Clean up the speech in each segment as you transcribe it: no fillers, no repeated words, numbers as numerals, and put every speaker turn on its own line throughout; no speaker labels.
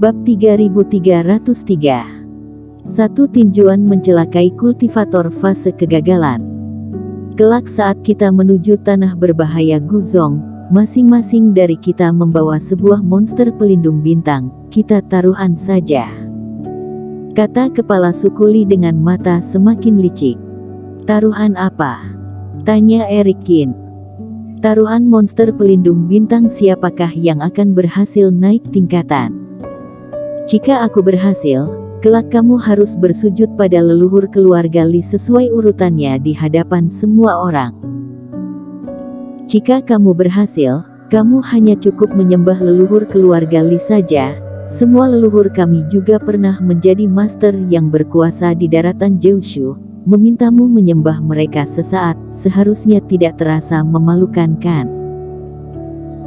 Bab 3303. Satu tinjuan mencelakai kultivator fase kegagalan. Kelak saat kita menuju tanah berbahaya Guzong, masing-masing dari kita membawa sebuah monster pelindung bintang. Kita taruhan saja, kata kepala suku Li dengan mata semakin licik. Taruhan apa? Tanya Eric Kin. Taruhan monster pelindung bintang siapakah yang akan berhasil naik tingkatan. Jika aku berhasil, kelak kamu harus bersujud pada leluhur keluarga Li sesuai urutannya di hadapan semua orang. Jika kamu berhasil, kamu hanya cukup menyembah leluhur keluarga Li saja. Semua leluhur kami juga pernah menjadi master yang berkuasa di daratan Jiushu. Memintamu menyembah mereka sesaat, seharusnya tidak terasa memalukan kan?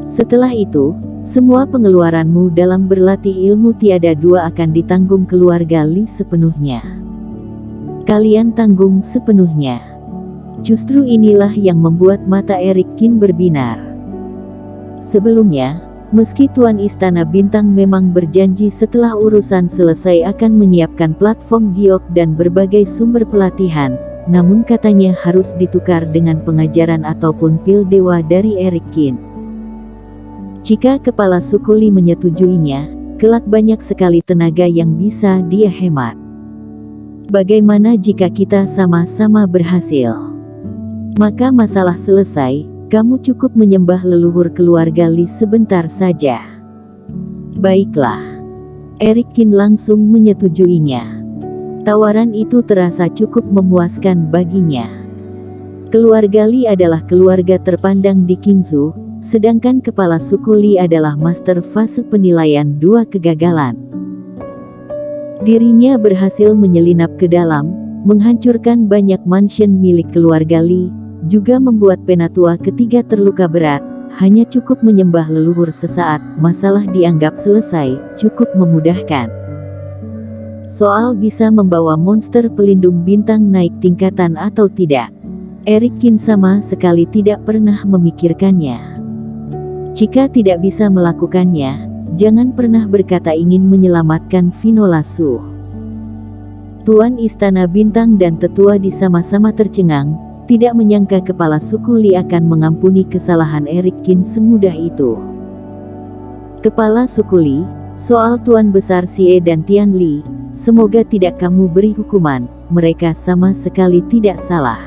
Setelah itu, semua pengeluaranmu dalam berlatih ilmu tiada dua akan ditanggung keluarga Li sepenuhnya. Kalian tanggung sepenuhnya. Justru inilah yang membuat mata Eric Kin berbinar. Sebelumnya, meski Tuan Istana Bintang memang berjanji setelah urusan selesai akan menyiapkan platform giok dan berbagai sumber pelatihan, namun katanya harus ditukar dengan pengajaran ataupun pil dewa dari Eric Kin. Jika kepala suku Li menyetujuinya, kelak banyak sekali tenaga yang bisa dia hemat. Bagaimana jika kita sama-sama berhasil? Maka masalah selesai, kamu cukup menyembah leluhur keluarga Li sebentar saja. Baiklah. Eric Kin langsung menyetujuinya. Tawaran itu terasa cukup memuaskan baginya. Keluarga Li adalah keluarga terpandang di Qingzhou, sedangkan kepala suku Li adalah master fase penilaian 2 kegagalan. Dirinya berhasil menyelinap ke dalam, menghancurkan banyak mansion milik keluarga Li, juga membuat penatua ketiga terluka berat. Hanya cukup menyembah leluhur sesaat, masalah dianggap selesai, cukup memudahkan. Soal bisa membawa monster pelindung bintang naik tingkatan atau tidak, Eric Kin sama sekali tidak pernah memikirkannya. Jika tidak bisa melakukannya, jangan pernah berkata ingin menyelamatkan Finola Su. Tuan Istana Bintang dan Tetua Di sama-sama tercengang, tidak menyangka kepala suku Li akan mengampuni kesalahan Eric Kin semudah itu. Kepala suku Li, soal Tuan Besar Xie dan Tian Li, semoga tidak kamu beri hukuman, mereka sama sekali tidak salah,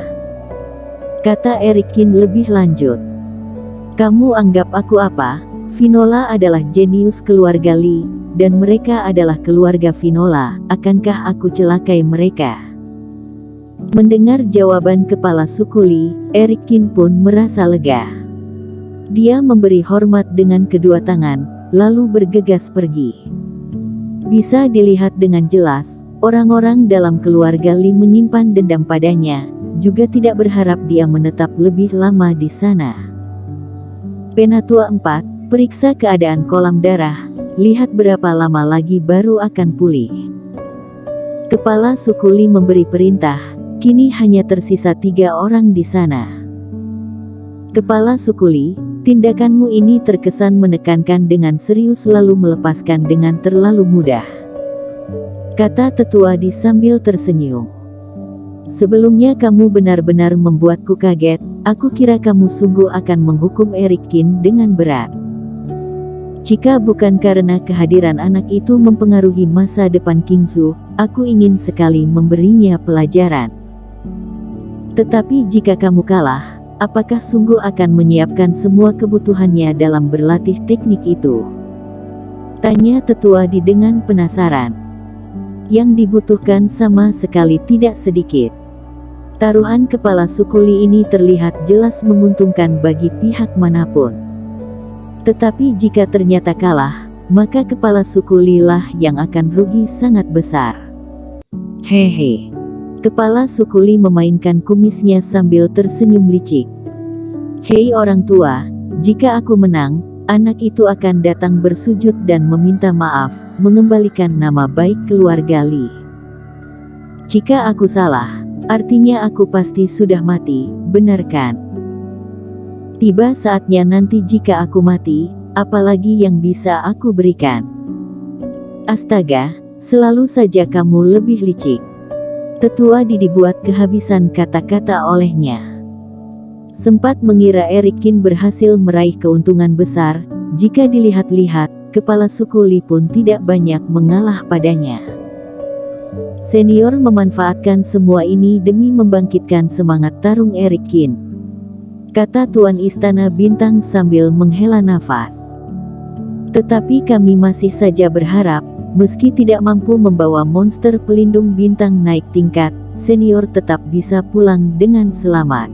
kata Eric Kin lebih lanjut. Kamu anggap aku apa? Finola adalah jenius keluarga Li, dan mereka adalah keluarga Finola. Akankah aku celakai mereka? Mendengar jawaban kepala suku Li, Eric Kin pun merasa lega. Dia memberi hormat dengan kedua tangan, lalu bergegas pergi. Bisa dilihat dengan jelas, orang-orang dalam keluarga Li menyimpan dendam padanya, juga tidak berharap dia menetap lebih lama di sana. Penatua 4, periksa keadaan kolam darah, lihat berapa lama lagi baru akan pulih. Kepala suku Li memberi perintah, kini hanya tersisa 3 orang di sana. Kepala suku Li, tindakanmu ini terkesan menekankan dengan serius lalu melepaskan dengan terlalu mudah, kata tetua Di sambil tersenyum. Sebelumnya kamu benar-benar membuatku kaget, aku kira kamu sungguh akan menghukum Eric Kin dengan berat. Jika bukan karena kehadiran anak itu mempengaruhi masa depan Qingzhou, aku ingin sekali memberinya pelajaran. Tetapi jika kamu kalah, apakah sungguh akan menyiapkan semua kebutuhannya dalam berlatih teknik itu? Tanya tetua Di dengan penasaran. Yang dibutuhkan sama sekali tidak sedikit. Taruhan kepala suku Li ini terlihat jelas menguntungkan bagi pihak manapun. Tetapi jika ternyata kalah, maka kepala suku Li lah yang akan rugi sangat besar. Hehe. Kepala suku Li memainkan kumisnya sambil tersenyum licik. Hei orang tua, jika aku menang, anak itu akan datang bersujud dan meminta maaf, mengembalikan nama baik keluarga Li. Jika aku salah, artinya aku pasti sudah mati, benar kan? Tiba saatnya nanti jika aku mati, apalagi yang bisa aku berikan? Astaga, selalu saja kamu lebih licik. Tetua dibuat kehabisan kata-kata olehnya. Sempat mengira Erik Kin berhasil meraih keuntungan besar. Jika dilihat-lihat, kepala suku Li pun tidak banyak mengalah padanya. Senior memanfaatkan semua ini demi membangkitkan semangat tarung Erik Kin, kata Tuan Istana Bintang sambil menghela nafas. Tetapi kami masih saja berharap, meski tidak mampu membawa monster pelindung bintang naik tingkat, senior tetap bisa pulang dengan selamat.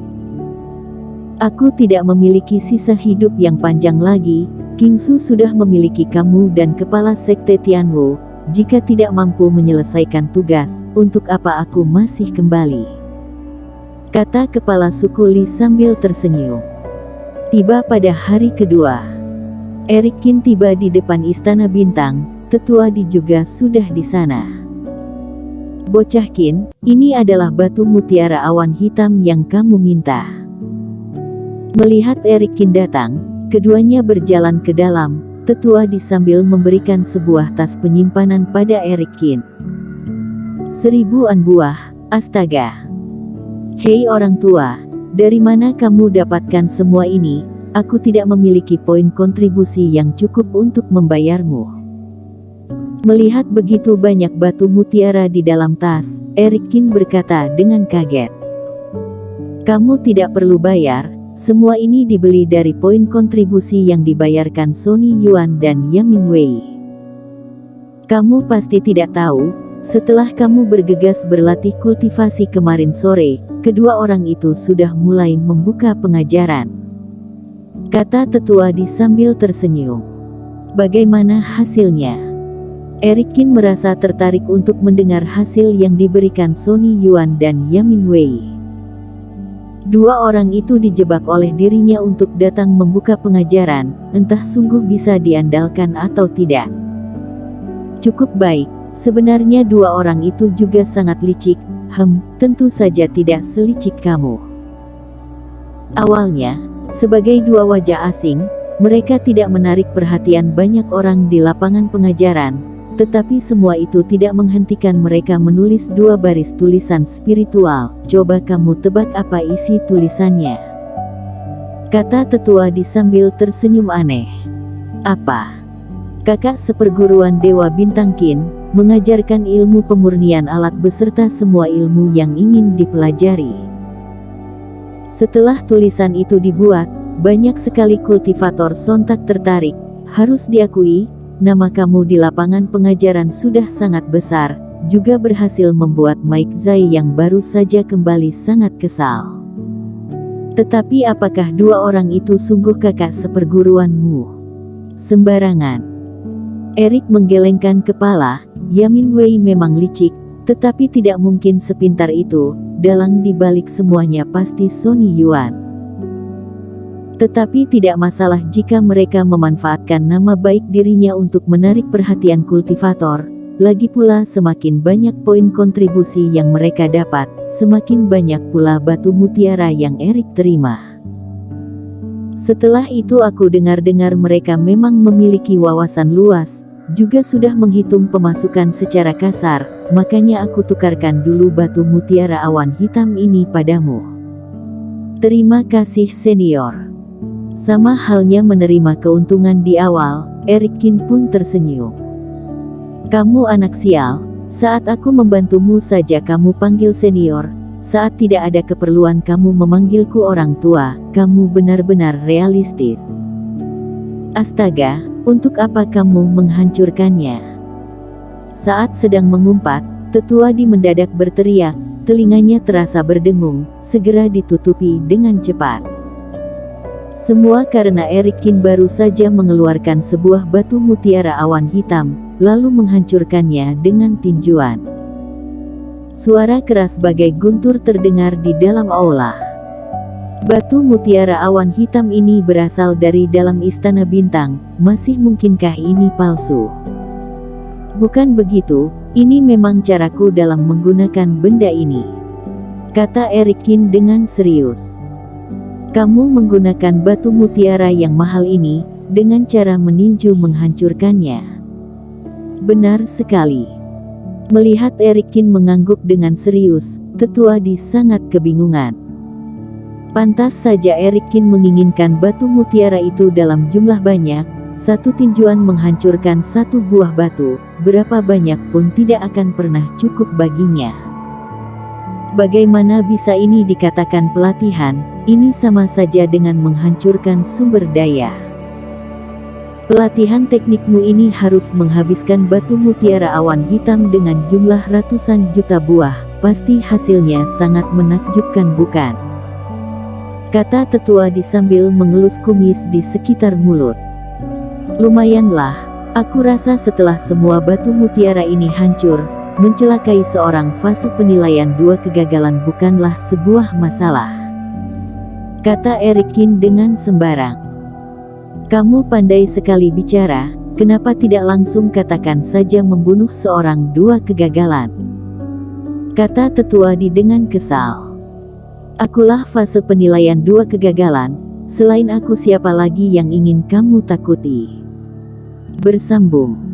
Aku tidak memiliki sisa hidup yang panjang lagi. King Su sudah memiliki kamu dan kepala sekte Tianwu. Jika tidak mampu menyelesaikan tugas, untuk apa aku masih kembali? Kata kepala suku Li sambil tersenyum. Tiba pada hari kedua, Erik Kin tiba di depan Istana Bintang. Tetua Di juga sudah di sana. Bocah Kin, ini adalah batu mutiara awan hitam yang kamu minta. Melihat Erik Kin datang, keduanya berjalan ke dalam. Tetua Di sambil memberikan sebuah tas penyimpanan pada Erik Kin. 1000 buah, astaga. Hei orang tua, dari mana kamu dapatkan semua ini? Aku tidak memiliki poin kontribusi yang cukup untuk membayarmu. Melihat begitu banyak batu mutiara di dalam tas, Erik Kin berkata dengan kaget. Kamu tidak perlu bayar. Semua ini dibeli dari poin kontribusi yang dibayarkan Sony Yuan dan Yamin Wei. Kamu pasti tidak tahu, setelah kamu bergegas berlatih kultivasi kemarin sore, kedua orang itu sudah mulai membuka pengajaran. Kata Tetua Di sambil tersenyum. Bagaimana hasilnya? Erik Kin merasa tertarik untuk mendengar hasil yang diberikan Sony Yuan dan Yamin Wei. Dua orang itu dijebak oleh dirinya untuk datang membuka pengajaran, entah sungguh bisa diandalkan atau tidak. Cukup baik, sebenarnya dua orang itu juga sangat licik. Tentu saja tidak selicik kamu. Awalnya, sebagai dua wajah asing, mereka tidak menarik perhatian banyak orang di lapangan pengajaran. Tetapi semua itu tidak menghentikan mereka menulis dua baris tulisan spiritual. Coba kamu tebak apa isi tulisannya? Kata Tetua Di sambil tersenyum aneh. Apa? Kakak seperguruan Dewa Bintang Kin, mengajarkan ilmu pemurnian alat beserta semua ilmu yang ingin dipelajari. Setelah tulisan itu dibuat, banyak sekali kultivator sontak tertarik. Harus diakui, nama kamu di lapangan pengajaran sudah sangat besar, juga berhasil membuat Mike Zai yang baru saja kembali sangat kesal. Tetapi apakah dua orang itu sungguh kakak seperguruanmu? Sembarangan. Erik menggelengkan kepala. Yamin Wei memang licik, tetapi tidak mungkin sepintar itu. Dalang di balik semuanya pasti Sony Yuan. Tetapi tidak masalah jika mereka memanfaatkan nama baik dirinya untuk menarik perhatian kultivator. Lagi pula semakin banyak poin kontribusi yang mereka dapat, semakin banyak pula batu mutiara yang Erik terima. Setelah itu aku dengar-dengar mereka memang memiliki wawasan luas, juga sudah menghitung pemasukan secara kasar, makanya aku tukarkan dulu batu mutiara awan hitam ini padamu. Terima kasih senior. Sama halnya menerima keuntungan di awal, Erik Kin pun tersenyum. Kamu anak sial, saat aku membantumu saja kamu panggil senior, saat tidak ada keperluan kamu memanggilku orang tua, kamu benar-benar realistis. Astaga, untuk apa kamu menghancurkannya? Saat sedang mengumpat, Tetua Di mendadak berteriak, telinganya terasa berdengung, segera ditutupi dengan cepat. Semua karena Erik Kin baru saja mengeluarkan sebuah batu mutiara awan hitam, lalu menghancurkannya dengan tinjuan. Suara keras bagai guntur terdengar di dalam aula. Batu mutiara awan hitam ini berasal dari dalam Istana Bintang, masih mungkinkah ini palsu? Bukan begitu, ini memang caraku dalam menggunakan benda ini. Kata Erik Kin dengan serius. Kamu menggunakan batu mutiara yang mahal ini, dengan cara meninju menghancurkannya. Benar sekali. Melihat Erikin mengangguk dengan serius, Tetua Di sangat kebingungan. Pantas saja Erikin menginginkan batu mutiara itu dalam jumlah banyak. Satu tinjuan menghancurkan satu buah batu, berapa banyak pun tidak akan pernah cukup baginya. Bagaimana bisa ini dikatakan pelatihan? Ini sama saja dengan menghancurkan sumber daya. Pelatihan teknikmu ini harus menghabiskan batu mutiara awan hitam dengan jumlah ratusan juta buah. Pasti hasilnya sangat menakjubkan, bukan? Kata Tetua Di sambil mengelus kumis di sekitar mulut. Lumayanlah, aku rasa setelah semua batu mutiara ini hancur, mencelakai seorang fase penilaian 2 kegagalan bukanlah sebuah masalah. Kata Erikin dengan sembarang. Kamu pandai sekali bicara, kenapa tidak langsung katakan saja membunuh seorang 2 kegagalan? Kata Tetua Di dengan kesal. Akulah fase penilaian 2 kegagalan, selain aku siapa lagi yang ingin kamu takuti? Bersambung.